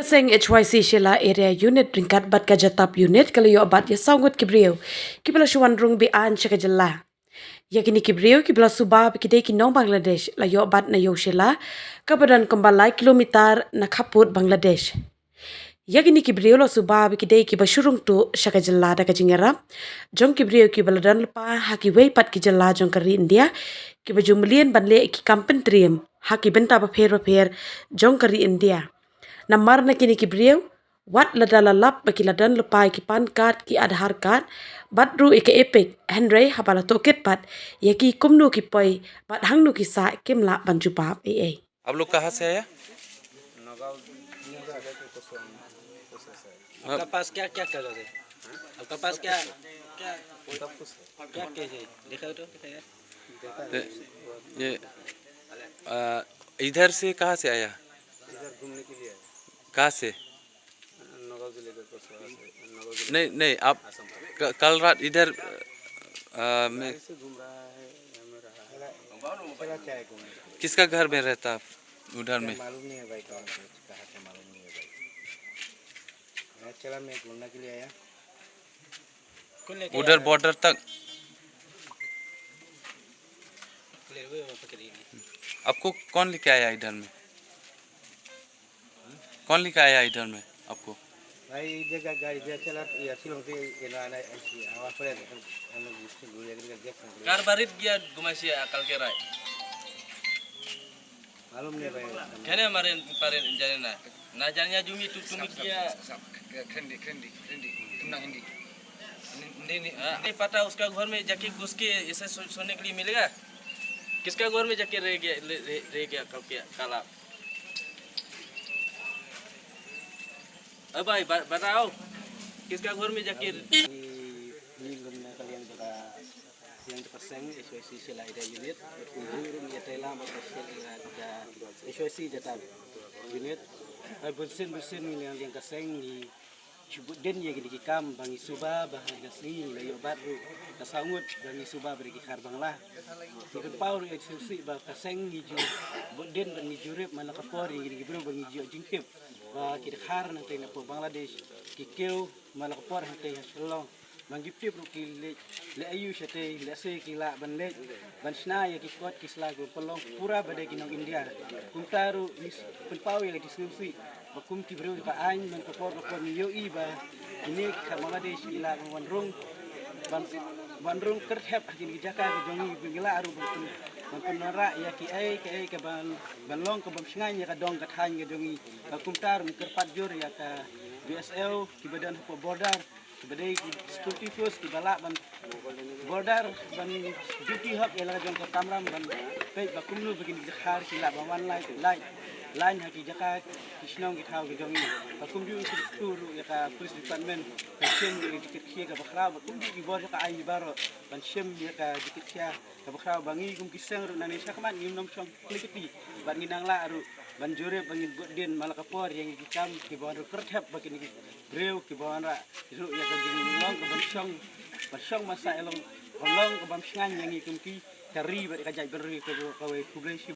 seng HYC Sheila area unit ringkat bat kajatap unit kalayo bat ya sangut kibriu kibla shuan rung bi an chakajalla yakini kibriu kibla subab kidei ki nong Bangladesh layo bat na yo Sheila kabadan kembalai kilometer na kaput Bangladesh yakini kibriu lo subab kidei ki bashurung tu chakajalla da kajingera jong kibriu kibla dan lepa haki wei pat kijalla jong kari India ki bajumlien banle ki kampen trium haki benta ba pher jong kari India Namar na kini kibriu, wat ladala lap baki ladan lupai ki pan card ki Aadhaar card, bat ru ike epek, Henry habala toket pat, yaki kumnu ki poi, bat hangnu ki sa kimla banjubab ee. आप लोग कहाँ से आया? आपका पास क्या क्या कागज है? आपका पास क्या क्या क्या केस है? दिखाओ तो दिखाया। ये इधर से कहाँ से आया? इधर घूमने के लिए कहाँ से? नगाँव जिले के नगाँव नहीं नहीं, आप कल रात इधर में से घूम रहा है मेरा क्या है घूमने का? किसका घर में रहता आप उधर में? मालूम नहीं है भाई कहाँ से मालूम नहीं है भाई। मैं चला मैं घूमने के लिए आया। उधर बॉर्डर तक आपको कौन लेके आया इधर में? कौन लेके आया इधर में आपको? भाई जगह गाड़ी जगह चला या सिलों से ये ना ऐसी आवाज़ पड़े हम लोग इससे घूमने के लिए देखते कार बारिश गया गुमासी अकल के राय मालूम नहीं भाई। कहने हमारे पारे जाने ना जाने जुमी तुम किया खंडी तुम ना हिंदी नहीं पता उसका घर में जाके घुस के ऐसे सोने के लिए मिलेगा। किसका घर में जाके रह गया कल के काला। अब भाई बताओ किसका घर में जाके Ini guna kalian kita yang terpasang SYC Sheila area unit urung ya tela maka Sheila ada SYC jata unit bersin yang kaseng ni cubut den ya gidi kam bangi suba bahan gasli layo baru kasangut bangi suba beri kar banglah ikut paur SYC ba kaseng ni ju den bangi jurep mana kapor gidi bro bangi ju jingkep ba kid khar nang tena po Bangladesh kikeu mana kapor hang teh Shalong Mangi pip ruki le ayu shate le se kila ban le ban sna ya ki kot ki slago pelong pura bade ki nong India kum taru is pau ya ki snusi ba kum ki bro ka ain man ko por ni yo i ba ini ka Bangladesh ila wan rong kert hep ki jaka ki jongi bingila aru ban nara ya ki ai ka ban long ka bam sngai ya ka dong ka than ga jongi ba kum taru kerpat jur ya ka BSL ki badan po border Badai security force di balak ban border ban duty hub yang lagi jangka kamram ban pej bakum lu begini jakhar sila ban line haki jaka kisnong kita gedongi bakum ju turu ya ka police department chen di dikit kia ka bakhra bakum ju di bor ka ai baro ban shem ya ka dikit kia ka bakhra bangi kum kisang ru nani sakman ngim nom song kliketi ban nginang la aru ban jure bangin godin malakapor yang ikam ki bon kerthep bagini breu ki bon ra ru ya ka gini long ka ban song masa elong long ka bam sngan yang ikum ki kari ba ka jai beri ka we publish